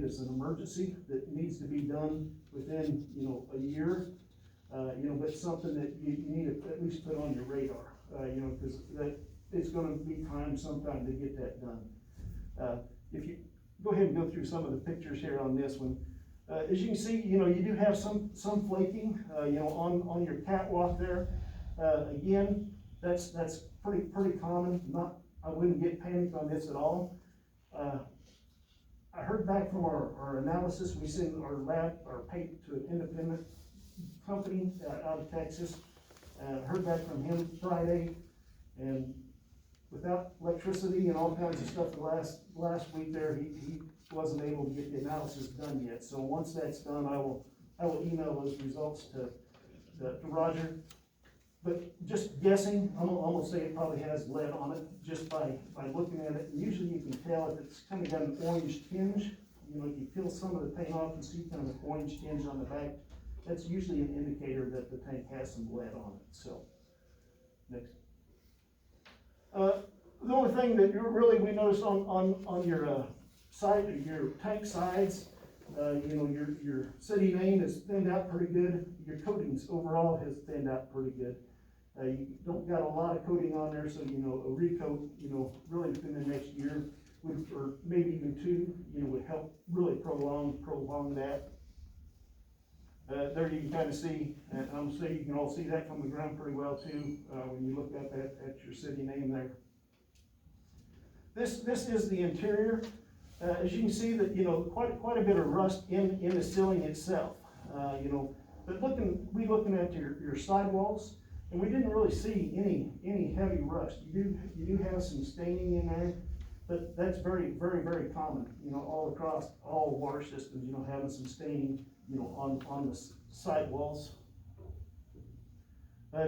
as an emergency that needs to be done within, a year. But something that you need to at least put on your radar, because that it's gonna be time sometime to get that done. If you go ahead and go through some of the pictures here on this one, as you can see, you do have some flaking, on your catwalk there. Again, that's pretty common. I wouldn't get panicked on this at all. I heard back from our analysis. We sent our paint to an independent company out of Texas. Heard back from him Friday, and without electricity and all kinds of stuff the last week there, he wasn't able to get the analysis done yet. So once that's done, I will email those results to Roger. But just guessing, I'm gonna say it probably has lead on it just by looking at it. And usually you can tell if it's kind of got an orange tinge. If you peel some of the paint off and see kind of an orange tinge on the back, that's usually an indicator that the tank has some lead on it. So, next. The only thing that we noticed on your side, your tank sides, your city name has thinned out pretty good. Your coatings overall has thinned out pretty good. You don't got a lot of coating on there, so a recoat, really within the next year or maybe even two, would help really prolong that. There you can kind of see, and I'm saying you can all see that from the ground pretty well too, when you look up at your city name there. This is the interior. As you can see that, quite a bit of rust in the ceiling itself. But looking at your sidewalls, and we didn't really see any heavy rust. You do have some staining in there, but that's very, very, very common, all across all water systems, having some staining, on the sidewalls.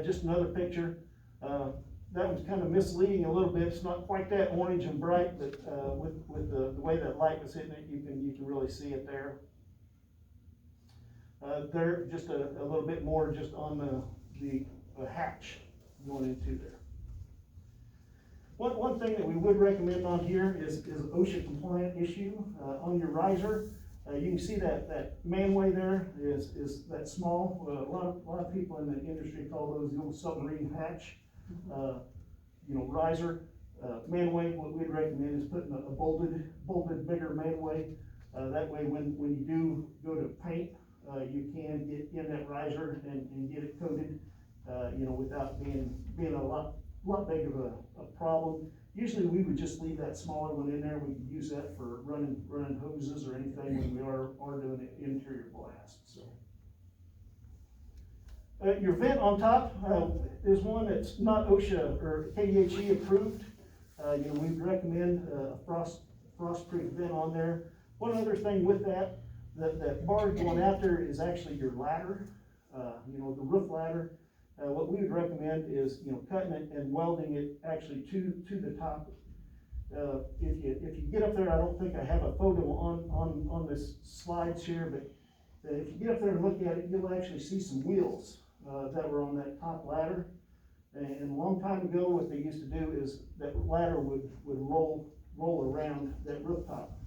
Just another picture. That one's kind of misleading a little bit. It's not quite that orange and bright, but with the way that light was hitting it, you can really see it there. There, just a little bit more just on the hatch going into there. One thing that we would recommend on here is OSHA compliant issue on your riser. You can see that manway there is that small. A lot of people in the industry call those the old submarine hatch. Riser, manway. What we'd recommend is putting a bolted bigger manway. That way, when you do go to paint, you can get in that riser and get it coated, without being a lot big of a problem. Usually we would just leave that smaller one in there. We could use that for running hoses or anything when we are doing an interior blast. So. Your vent on top is one that's not OSHA or KDHE approved. We recommend a frost-proof vent on there. One other thing with that bar going out there is actually your ladder, the roof ladder. What we would recommend is, cutting it and welding it actually to the top. If you get up there, I don't think I have a photo on this slides here, but if you get up there and look at it, you'll actually see some wheels that were on that top ladder. And a long time ago, what they used to do is that ladder would roll around that rooftop.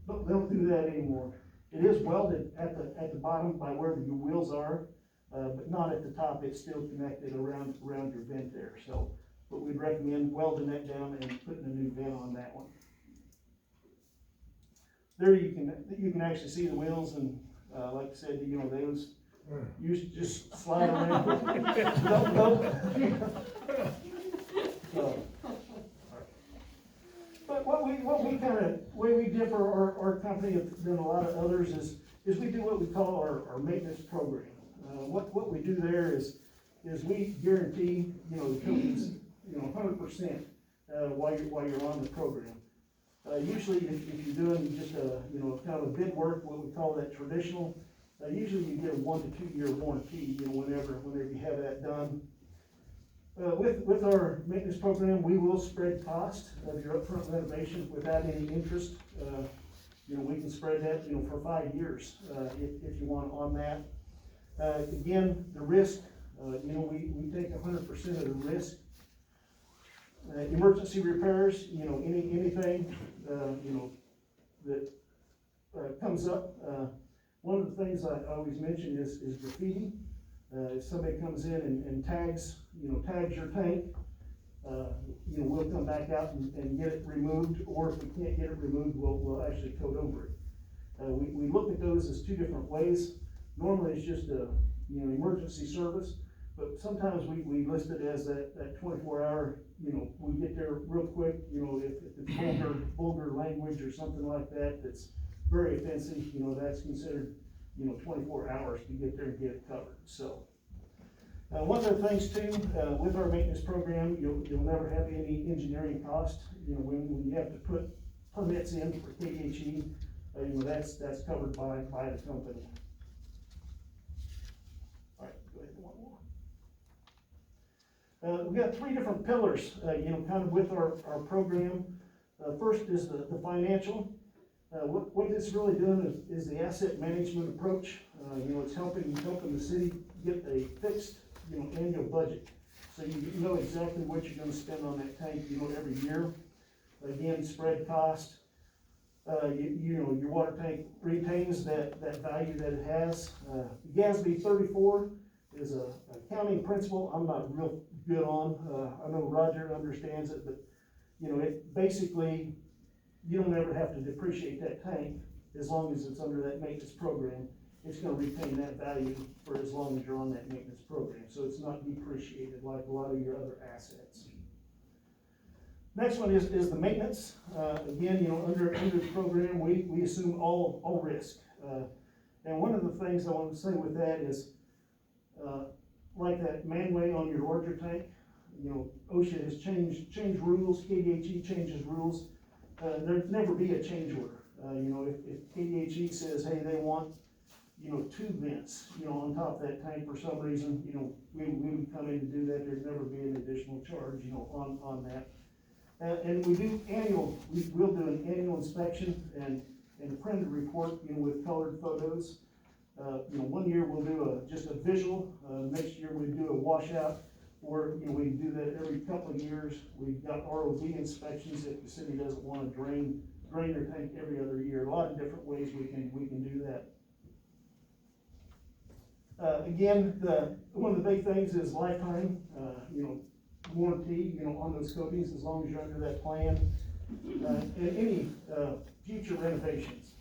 But they don't do that anymore. It is welded at the bottom by where your wheels are. But not at the top. It's still connected around your vent there. So, but we'd recommend welding that down and putting a new vent on that one. There you can actually see the wheels, and like I said, those used to just slide around. So, but way we differ our company than a lot of others is we do what we call our maintenance program. What we do there is we guarantee, the coatings, 100% while you're on the program. Usually if you're doing just kind of a bid work, what we call that traditional, usually you get a 1 to 2 year warranty, whenever you have that done. With our maintenance program, we will spread cost of your upfront renovation without any interest. We can spread that, for 5 years, if you want on that. Again, the risk, we take 100% of the risk. Emergency repairs, anything, that comes up, one of the things I always mention is graffiti. If somebody comes in and tags your tank, we'll come back out and get it removed, or if we can't get it removed, we'll actually coat over it. We look at those as two different ways. Normally it's just a, emergency service, but sometimes we list it as that 24-hour, we get there real quick, if it's vulgar language or something like that, that's very offensive, that's considered, 24 hours to get there and get it covered, so. One of the things too, with our maintenance program, you'll never have any engineering cost. When you have to put permits in for KDHE, that's covered by the company. All right, go ahead, one more. We got 3 different pillars, kind of with our program. First is the financial. What it's really doing is the asset management approach. It's helping the city get a fixed annual budget. So you know exactly what you're gonna spend on that tank, every year. Again, spread cost. Your water tank retains that value that it has. GASB 34 is a accounting principle I'm not real good on. I know Roger understands it, but it basically, you don't ever have to depreciate that tank as long as it's under that maintenance program. It's gonna retain that value for as long as you're on that maintenance program. So it's not depreciated like a lot of your other assets. Next one is the maintenance. Again, under the program, we assume all risk. And one of the things I want to say with that is, like that manway on your larger tank, OSHA has changed rules, KDHE changes rules. There'd never be a change order. If KDHE says, hey, they want 2 vents, on top of that tank for some reason, we would come in to do that. There'd never be an additional charge, on that. And we'll do an annual inspection and a printed report, with colored photos. 1 year we'll do just a visual. Next year we do a washout, or we do that every couple of years. We've got ROV inspections if the city doesn't want to drain their tank every other year. A lot of different ways we can do that. Again, one of the big things is lifetime, warranty, on those coatings as long as you're under that plan, and any future renovations.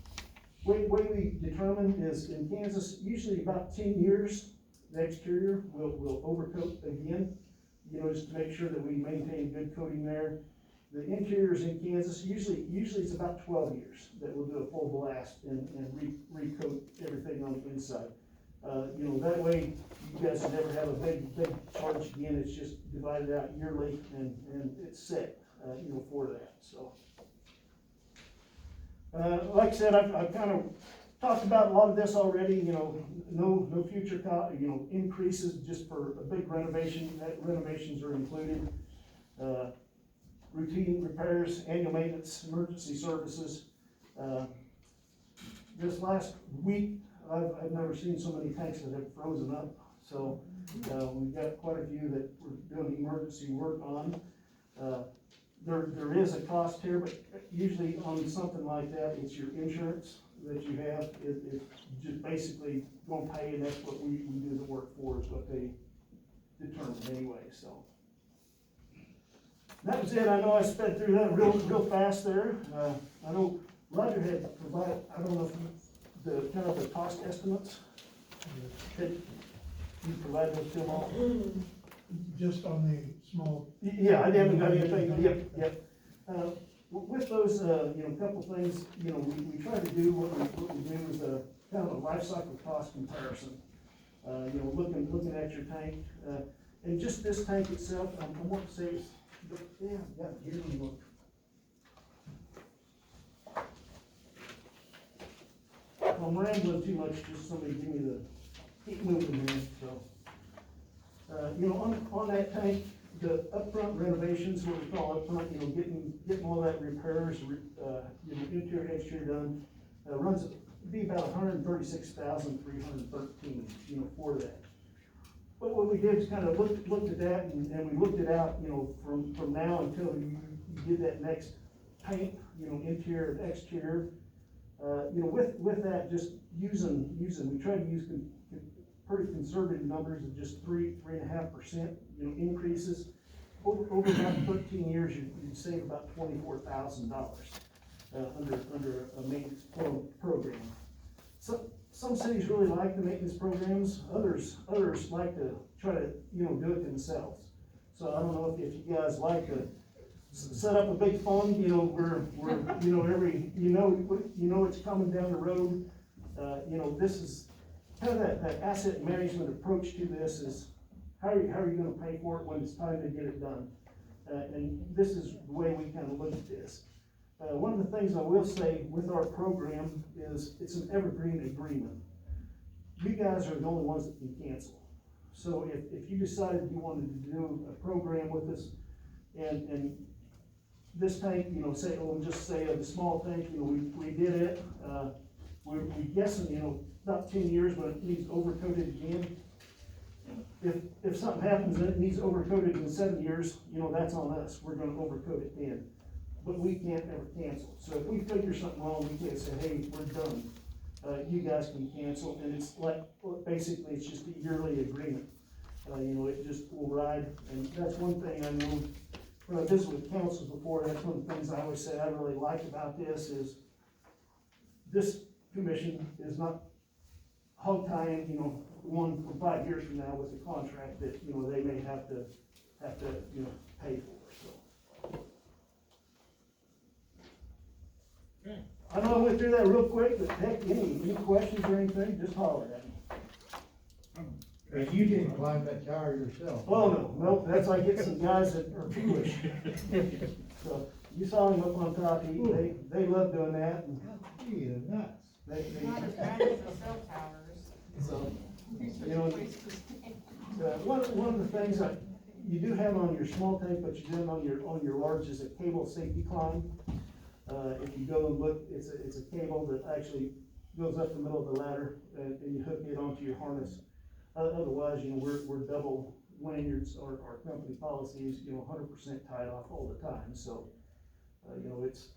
Way we determine is in Kansas, usually about 10 years, the exterior will overcoat again, just to make sure that we maintain good coating there. The interiors in Kansas, usually it's about 12 years that we'll do a full blast and recoat everything on the inside. That way you guys will never have a big charge again. It's just divided out yearly and it's set, for that. So, like I said, I've kind of talked about a lot of this already. No future increases just for a big renovation. Renovations are included. Routine repairs, annual maintenance, emergency services. This last week, I've never seen so many tanks that have frozen up. So we've got quite a few that we're doing emergency work on. There is a cost here, but usually on something like that, it's your insurance that you have. It's just basically going to pay, and that's what we do the work for, is what they determine anyway. So that was it. I know I sped through that real fast there. I know Roger had provided, I don't know if the kind of the cost estimates that you provided those to them all. Just on the small. Yeah, I haven't got anything. Yep. With those, couple things, we try to do what we do is a kind of a life cycle cost comparison. Looking at your tank, and just this tank itself, I want to say, here we look. If I'm rambling too much, just somebody give me keep moving here, so. On that tank, the upfront renovations, what we call upfront, getting all that repairs, interior, exterior done, runs be about $136,313, for that. But what we did is kind of looked at that, and we looked it out, from now until you did that next paint, interior and exterior. with that, just we try to use pretty conservative numbers of just 3.5%, increases. Over about 13 years, you'd save about $24,000, under a maintenance program. Some cities really like the maintenance programs, others like to try to, do it themselves. So I don't know if you guys like to set up a big fund, where it's coming down the road. This is kind of that asset management approach to this is, how are you gonna pay for it when it's time to get it done? And this is the way we kind of look at this. One of the things I will say with our program is it's an evergreen agreement. You guys are the only ones that can cancel. So if you decided you wanted to do a program with us, and this tank, say, just say the small tank, we did it, we're guessing, about 10 years, but it needs overcoated again. If something happens and it needs overcoated in 7 years, that's on us, we're gonna overcoat it then. But we can't ever cancel. So if we figure something wrong, we can't say, hey, we're done. You guys can cancel, and it's like, basically, it's just a yearly agreement. It just will ride, and that's one thing I know, when I visited with councils before, that's one of the things I always say I really like about this is, this commission is not hog tying, one from 5 years from now with a contract that, they may have to, pay for, so. Okay. I know I went through that real quick, but heck, any questions or anything, just holler at me. If you didn't climb that tower yourself. Oh, no, that's I get some guys that are foolish. So, you saw him up on top, they love doing that, and Gee, they're nuts. Not as bad as the cell towers. so, one of the things that you do have on your small tank, but you do on your large is a cable safety climb. If you go and look, it's a cable that actually goes up the middle of the ladder, and you hook it onto your harness. Otherwise, we're double lanyards, our company policies, 100% tied off all the time, so, it's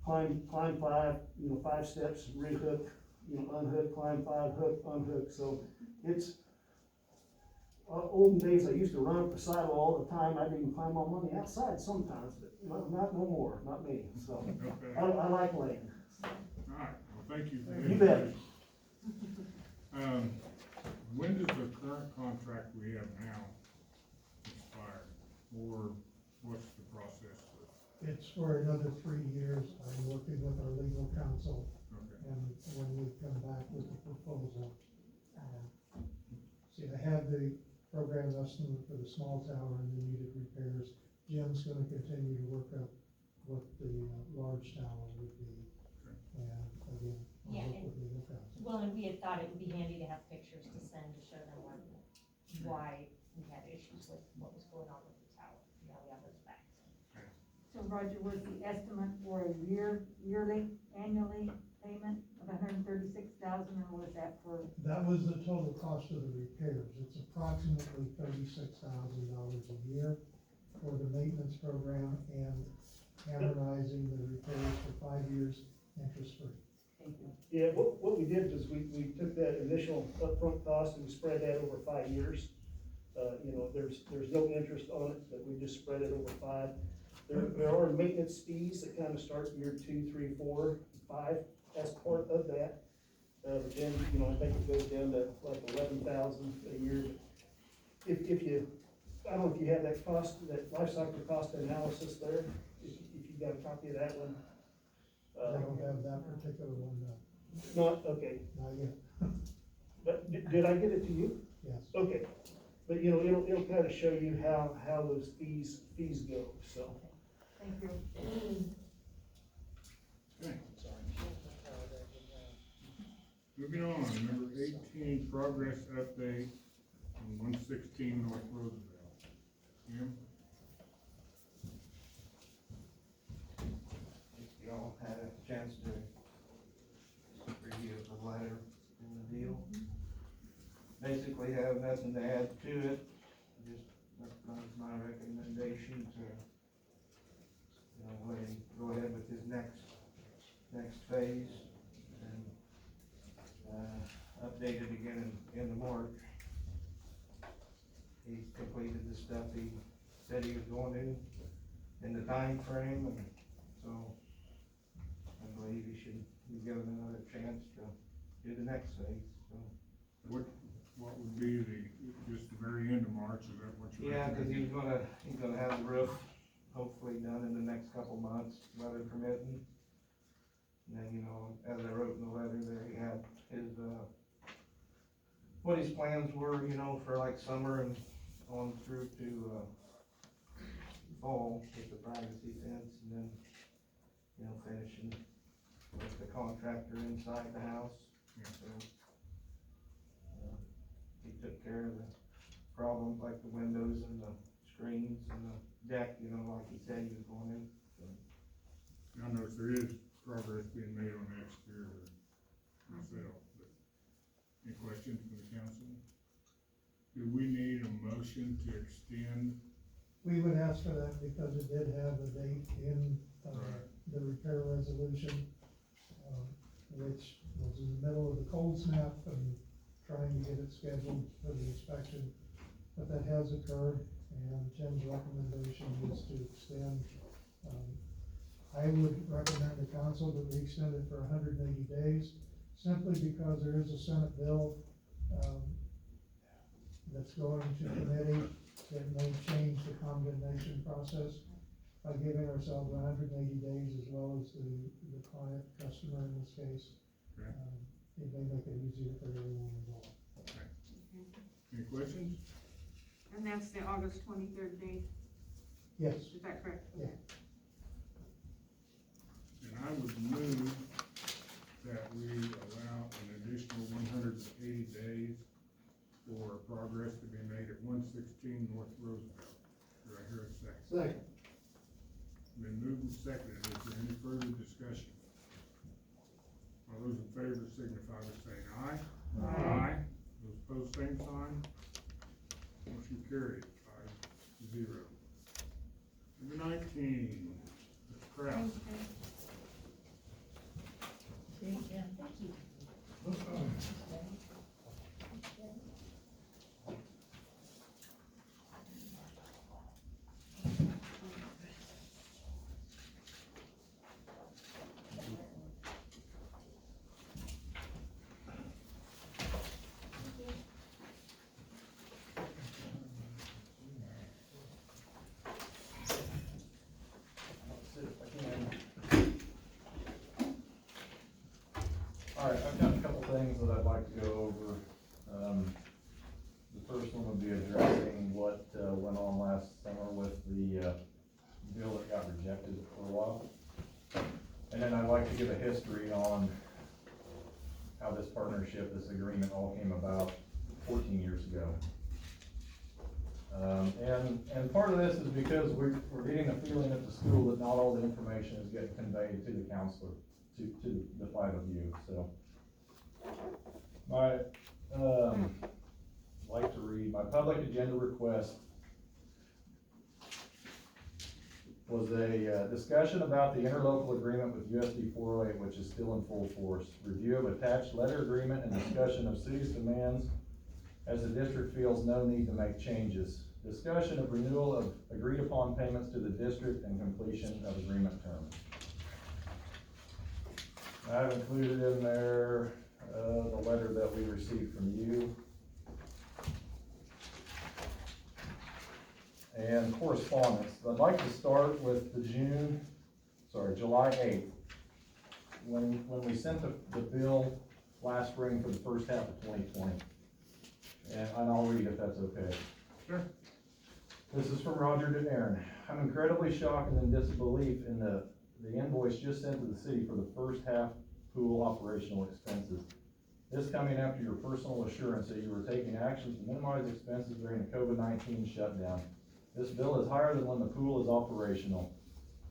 climb 5, 5 steps, rehook, unhook, climb 5, hook, unhook, so it's, olden days, I used to run up the silo all the time, I'd even climb on the outside sometimes, but not no more, not me, so. Okay. I like land. All right, well, thank you. You bet. When does the current contract we have now expire, or what's the process? It's for another 3 years. I'm working with our legal counsel, Okay. and when we come back with the proposal, see, I have the program estimate for the small tower and the needed repairs. Jim's gonna continue to work up what the large tower would be. Okay. And again, Yeah, I'll work with legal counsel. Well, and we had thought it would be handy to have pictures to send to show them why we had issues with what was going on with the tower. Now we have those facts. So Roger, was the estimate for a annually payment of $136,000, or was that for? That was the total cost of the repairs. It's approximately $36,000 a year for the maintenance program and amortizing the repairs for 5 years, interest-free. Thank you. Yeah, what we did was we took that initial upfront cost and we spread that over 5 years. There's no interest on it, but we just spread it over 5. There are maintenance fees that kind of start year 2, 3, 4, 5 as part of that. But then, I think it goes down to like 11,000 a year. If you, I don't know if you have that life cycle cost analysis there, if you got a copy of that one. I don't have that particular one, Not, okay, not yet. but did I get it to you? Yes. Okay, but it'll kind of show you how those fees go, so. Thank you. Okay. Moving on, number 18, progress update on 116 North Roosevelt. Jim? Y'all had a chance to review the letter in the deal. Basically have nothing to add to it, just that's my recommendation to, let him go ahead with his next phase. March. He's completed the stuff he said he was going to in the time frame, and so I believe he should be given another chance to do the next phase, so. What would be just the very end of March, is that what you're? Yeah, cause he's gonna have the roof hopefully done in the next couple months, weather permitting. And then, you know, as I wrote in the letter there, he had his, what his plans were, you know, for like summer and on through to, fall with the privacy fence, and then, you know, finishing with the contractor inside the house. Yeah. So, he took care of the problems like the windows and the screens and the deck, you know, like he said he was going in, so. I notice there is progress being made on the exterior myself, but any questions from the council? Do we need a motion to extend? We would ask for that because it did have a date in, Right. the repair resolution, which was in the middle of the cold snap and trying to get it scheduled for the inspection. But that has occurred, and Jim's recommendation is to extend. I would recommend the council that we extend it for 180 days, simply because there is a Senate bill, that's going to committee that may change the condemnation process by giving ourselves 180 days, as well as the client, customer in this case. Okay. It may make it easier for everyone involved. Any questions? And that's the August 23rd date, Yes, is that correct? Yeah. And I would move that we allow an additional 180 days for progress to be made at 116 North Roosevelt. Do I hear a second? second. Been moved and seconded. Is there any further discussion? All those in favor signify by saying aye. Aye. Those opposed, same sign. Motion carried, 5-0. Number 19, Mr. Kraft. Alright, I've got a couple things that I'd like to go over. The first one would be addressing what, went on last summer with the, bill that got rejected for a while. And then I'd like to give a history on how this partnership, this agreement all came about 14 years ago. And part of this is because we're getting a feeling at the school that not all the information is getting conveyed to the counselor, to the five of you, so. Like to read, my public agenda request was a discussion about the interlocal agreement with USD 408, which is still in full force. Review of attached letter agreement and discussion of city's demands as the district feels no need to make changes. Discussion of renewal of agreed upon payments to the district and completion of agreement terms. I've included in there, the letter that we received from you. And correspondence. I'd like to start with the July 8th, when we sent the bill last spring for the first half of 2020. And I'll read if that's okay. Sure. This is from Roger DeNairn. I'm incredibly shocked and in disbelief in the invoice just sent to the city for the first half pool operational expenses. This coming after your personal assurance that you were taking actions to minimize expenses during the COVID-19 shutdown. This bill is higher than when the pool is operational.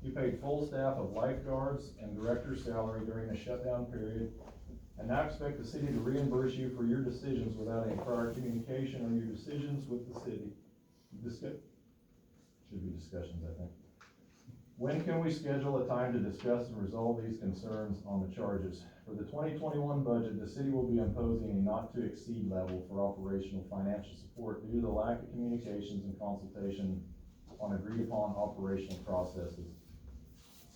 You paid full staff of lifeguards and director's salary during the shutdown period, and now expect the city to reimburse you for your decisions without any prior communication on your decisions with the city. Should be discussions, I think. When can we schedule a time to discuss and resolve these concerns on the charges? For the 2021 budget, the city will be imposing a not-to-exceed level for operational financial support due to the lack of communications and consultation on agreed-upon operational processes.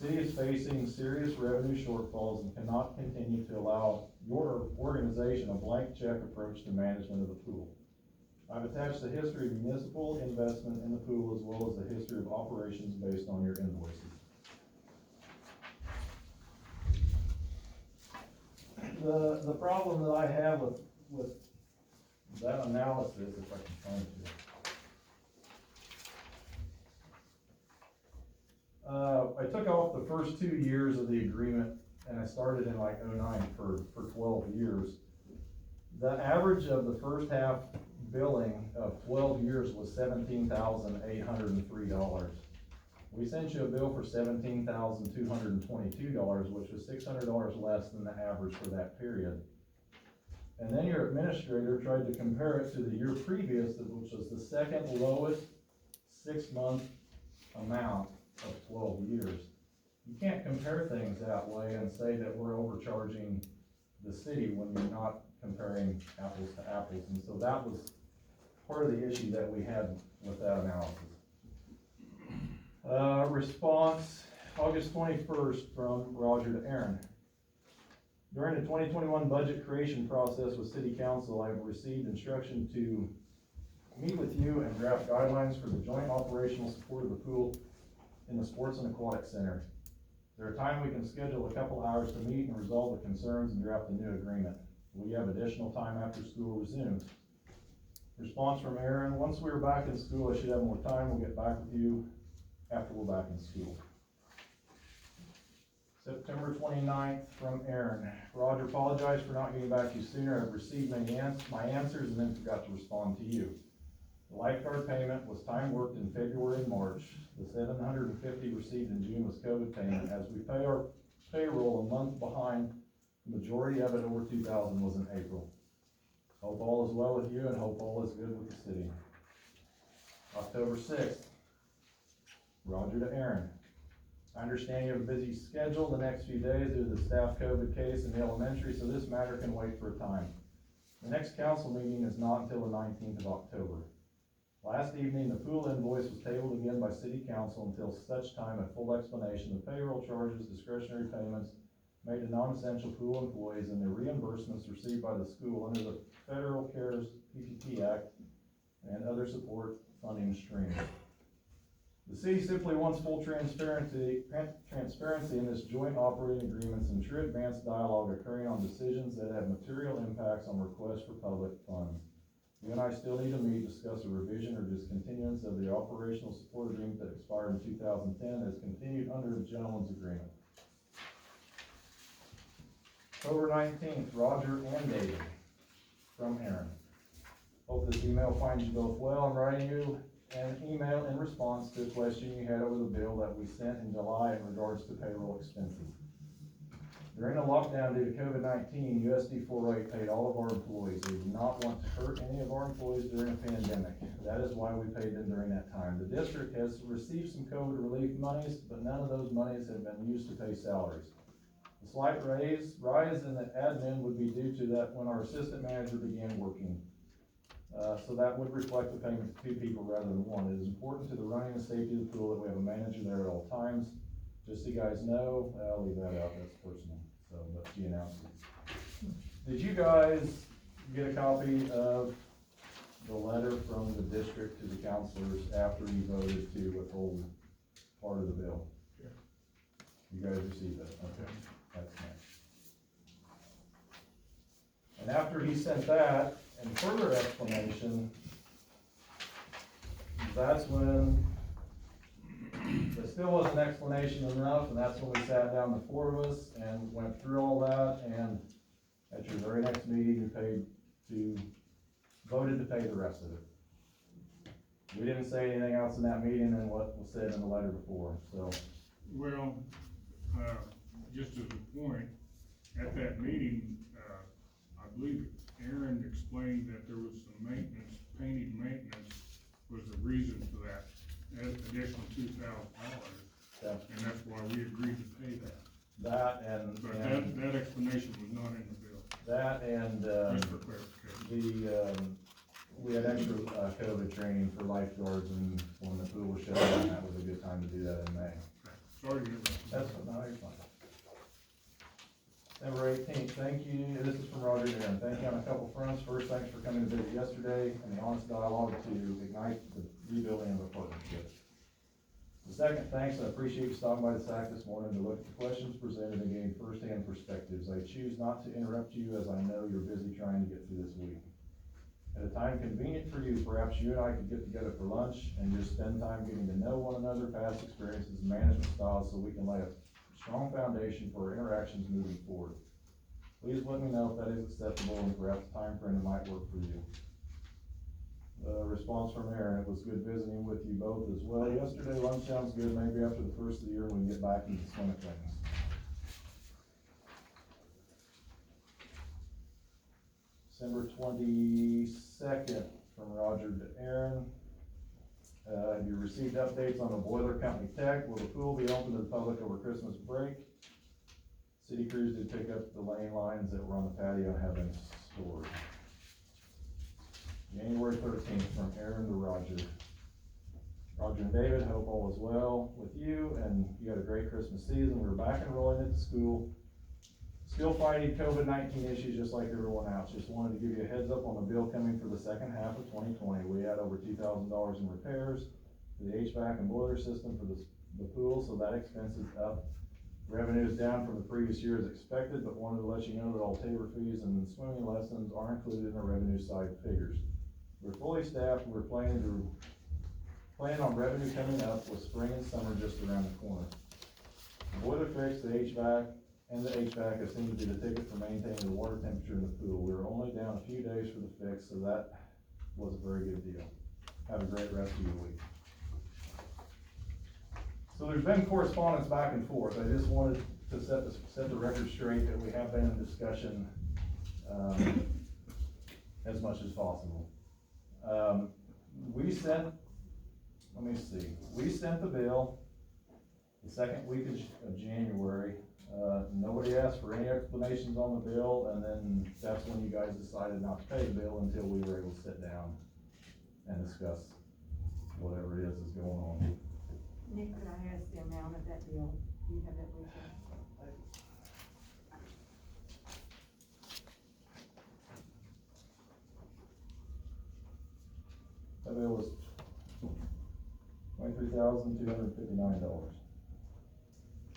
City is facing serious revenue shortfalls and cannot continue to allow your organization a blank check approach to management of the pool. I've attached the history of municipal investment in the pool as well as the history of operations based on your invoices. The problem that I have with that analysis, if I can find it here. I took off the first 2 years of the agreement and I started in like '09 for 12 years. The average of the first half billing of 12 years was $17,803. We sent you a bill for $17,222, which was $600 less than the average for that period. And then your administrator tried to compare it to the year previous, which was the second lowest 6-month amount of 12 years. You can't compare things that way and say that we're overcharging the city when you're not comparing apples to apples. And so that was part of the issue that we had with that analysis. Response, August 21st from Roger to Aaron. During the 2021 budget creation process with City Council, I have received instruction to meet with you and draft guidelines for the joint operational support of the pool in the Sports and Aquatic Center. There are times we can schedule a couple hours to meet and resolve the concerns and draft a new agreement. We have additional time after school resumes. Response from Aaron, once we are back in school, I should have more time. We'll get back with you after we're back in school. September 29th from Aaron. Roger, apologize for not getting back to you sooner. I've received my answers and then forgot to respond to you. The lifeguard payment was time worked in February and March. The $750 received in June was COVID payment. As we pay our payroll a month behind, the majority of it, over 2,000, was in April. Hope all is well with you and hope all is good with the city. October 6th, Roger to Aaron. I understand you have a busy schedule the next few days due to the staff COVID case in the elementary, so this matter can wait for a time. The next council meeting is not until the 19th of October. Last evening, the pool invoice was tabled again by City Council until such time a full explanation of payroll charges, discretionary payments made to non-essential pool employees, and the reimbursements received by the school under the Federal CARES PPP Act and other support funding streams. The city simply wants full transparency in this joint operating agreements and true advanced dialogue occurring on decisions that have material impacts on requests for public funds. You and I still need to meet, discuss a revision or discontinuance of the operational support agreement that expired in 2010 as continued under the gentleman's agreement. October 19th, Roger and David from Aaron. Hope this email finds you both well. I'm writing you an email in response to a question you had over the bill that we sent in July in regards to payroll expenses. During the lockdown due to COVID-19, USD 408 paid all of our employees. We did not want to hurt any of our employees during a pandemic. That is why we paid them during that time. The district has received some COVID relief monies, but none of those monies have been used to pay salaries. The slight rise in the admin would be due to that when our assistant manager began working. So that would reflect the payment to 2 people rather than 1. It is important to the running and safety of the pool that we have a manager there at all times. Just so you guys know, I'll leave that out, that's personal, so, but she announced it. Did you guys get a copy of the letter from the district to the counselors after you voted to withhold part of the bill? Yeah. You guys received that, okay, that's next. And after he sent that, and further explanation, that's when there still wasn't explanation enough, and that's when we sat down, the 4 of us, and went through all that, and at your very next meeting, you voted to pay the rest of it. We didn't say anything else in that meeting than what was said in the letter before, so. Well, just as a point, at that meeting, I believe Aaron explained that there was some maintenance, painting maintenance was the reason for that additional $2,000. Yeah. And that's why we agreed to pay that. That and, But and that explanation was not in the bill, that and, just for clarification. we had extra, COVID training for lifeguards, and when the pool was shut down, that was a good time to do that in May. Sorry to interrupt. That's, no, you're fine. December 18th, thank you, this is from Roger and Aaron, thank you on a couple fronts. First, thanks for coming to visit yesterday and the honest dialogue to ignite the rebuilding of the partnership. The second, thanks, I appreciate you stopping by the SAC this morning to look at the questions presented and gain firsthand perspectives. I choose not to interrupt you as I know you're busy trying to get through this week. At a time convenient for you, perhaps you and I could get together for lunch and just spend time getting to know one another, past experiences, and management styles, so we can lay a strong foundation for our interactions moving forward. Please let me know if that is acceptable and perhaps a time frame that might work for you. Response from Aaron, it was good visiting with you both as well yesterday. Lunch sounds good, maybe after the first of the year we can get back into the swing of things. December 22nd, from Roger to Aaron. You received updates on the boiler company tech. Will the pool be open to the public over Christmas break? City crews did pick up the lane lines that were on the patio and have been stored. January 13th, from Aaron to Roger. Roger and David, hope all is well with you and you had a great Christmas season. We're back enrolling at the school. Still fighting COVID-19 issues just like everyone else. Just wanted to give you a heads up on the bill coming for the second half of 2020. We had over $2,000 in repairs for the HVAC and boiler system for the pool, so that expense is up. Revenue is down from the previous year as expected, but wanted to let you know that all tabor fees and swimming lessons are included in the revenue side figures. We're fully staffed, and we're planning on revenue coming up with spring and summer just around the corner. The boiler fix, the HVAC, and the HVAC have seemed to be the ticket for maintaining the water temperature in the pool. We were only down a few days for the fix, so that was a very good deal. Have a great rest of your week. So there's been correspondence back and forth. I just wanted to set the record straight that we have been in discussion, as much as possible. We sent the bill the second week of January. Nobody asked for any explanations on the bill, and then that's when you guys decided not to pay the bill until we were able to sit down and discuss whatever it is that's going on. Nick, could I ask the amount of that bill? Do you have that with you? That bill was $23,259.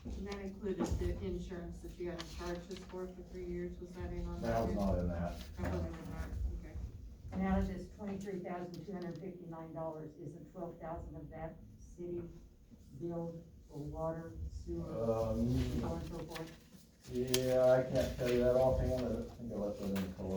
And that included the insurance that you had to charge us for 3 years, was that in on that? That was not in that. That wasn't in that, okay. And out of this $23,259, isn't $12,000 of that city billed for water, sewer, so on and so forth? Yeah, I can't tell you that offhand. I think I left that in the car.